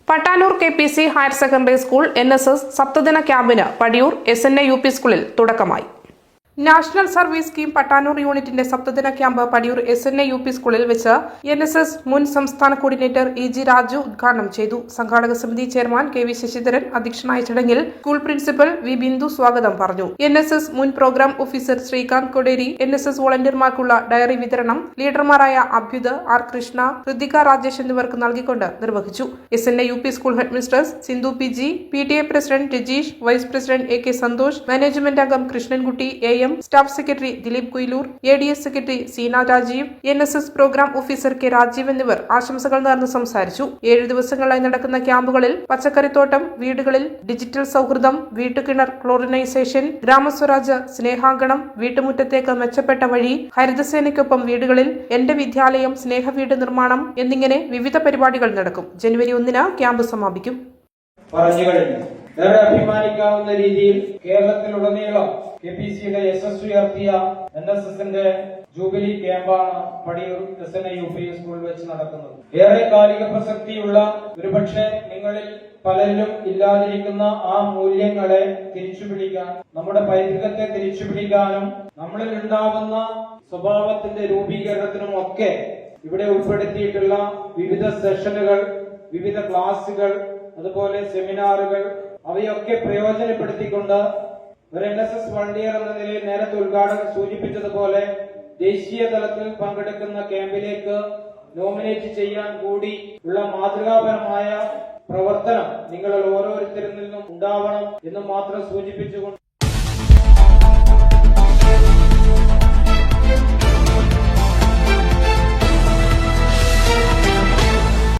Pattanur KPC higher secondary school NSS സപ്തദിന ക്യാമ്പിന് Padiyoor SNA UP സ്കൂളിൽ തുടക്കമായി. നാഷണൽ സർവീസ് സ്കീം പട്ടാനൂർ യൂണിറ്റിന്റെ സപ്തദിന ക്യാമ്പ് പടിയൂർ SNA UP സ്കൂളിൽ വെച്ച് NSS മുൻ സംസ്ഥാന കോർഡിനേറ്റർ EG രാജു ഉദ്ഘാടനം ചെയ്തു. സംഘാടക സമിതി ചെയർമാൻ KV ശശിധരൻ അധ്യക്ഷനായ ചടങ്ങിൽ സ്കൂൾ പ്രിൻസിപ്പൽ വി ബിന്ദു സ്വാഗതം പറഞ്ഞു. NSS മുൻ program officer Srikanth Koderi NSS വോളണ്ടിയർമാർക്കുള്ള ഡയറി വിതരണം ലീഡർമാരായ അഭ്യുത് R കൃഷ്ണ, ഋതിക രാജേഷ് എന്നിവർക്ക് നൽകിക്കൊണ്ട് നിർവഹിച്ചു. SNA UP school headmistress Sindhu PG, PTA president Rajeesh, vice president AK Santhosh, management അംഗം Krishnankutty AM, staff secretary Dileep Kuyilur, ADS secretary Seena Rajeev, NSS program officer K Rajeev എന്നിവർ ആശംസകൾ നേർന്ന് സംസാരിച്ചു. 7 ദിവസങ്ങളായി നടക്കുന്ന ക്യാമ്പുകളിൽ പച്ചക്കറിത്തോട്ടം, വീടുകളിൽ ഡിജിറ്റൽ സൗഹൃദം, വീട്ടുകിണർ ക്ലോറിനൈസേഷൻ, ഗ്രാമസ്വരാജ്, സ്നേഹാങ്കണം, വീട്ടുമുറ്റത്തേക്ക് മെച്ചപ്പെട്ട വഴി, ഹരിതസേനയ്ക്കൊപ്പം വീടുകളിൽ, എന്റെ വിദ്യാലയം, സ്നേഹവീട് നിർമ്മാണം എന്നിങ്ങനെ വിവിധ പരിപാടികൾ നടക്കും. ജനുവരി 1-ന് ക്യാമ്പ് സമാപിക്കും. ഏറെ അഭിമാനിക്കാവുന്ന രീതിയിൽ കേരളത്തിലുടനീളം KPCയുടെ യശസ്വി ഉയർത്തിയ NSSന്റെ ജൂബിലി ക്യാമ്പാണ് പടിയൂർ SNA UP സ്കൂളിൽ വെച്ച് നടക്കുന്നത്. ഏറെ കാലിക പ്രസക്തിയുള്ള, ഒരുപക്ഷെ നിങ്ങളിൽ പലരിലും ഇല്ലാതിരിക്കുന്ന ആ മൂല്യങ്ങളെ തിരിച്ചുപിടിക്കാൻ, നമ്മുടെ പൈതൃകത്തെ തിരിച്ചുപിടിക്കാനും നമ്മളിൽ ഉണ്ടാവുന്ന സ്വഭാവത്തിന്റെ രൂപീകരണത്തിനും ഒക്കെ ഇവിടെ ഉൾപ്പെടുത്തിയിട്ടുള്ള വിവിധ സെഷനുകൾ, വിവിധ ക്ലാസുകൾ, അതുപോലെ സെമിനാറുകൾ, അവയൊക്കെ പ്രയോജനപ്പെടുത്തിക്കൊണ്ട് ഒരു NSS വോളണ്ടിയർ എന്ന നിലയിൽ നേരത്തെ ഉദ്ഘാടകൻ സൂചിപ്പിച്ചതുപോലെ ദേശീയ തലത്തിൽ പങ്കെടുക്കുന്ന ക്യാമ്പിലേക്ക് നോമിനേറ്റ് ചെയ്യാൻ കൂടി ഉള്ള മാതൃകാപരമായ പ്രവർത്തനം നിങ്ങളിൽ ഓരോരുത്തരിൽ നിന്നും ഉണ്ടാവണം എന്ന് മാത്രം സൂചിപ്പിച്ചുകൊണ്ട്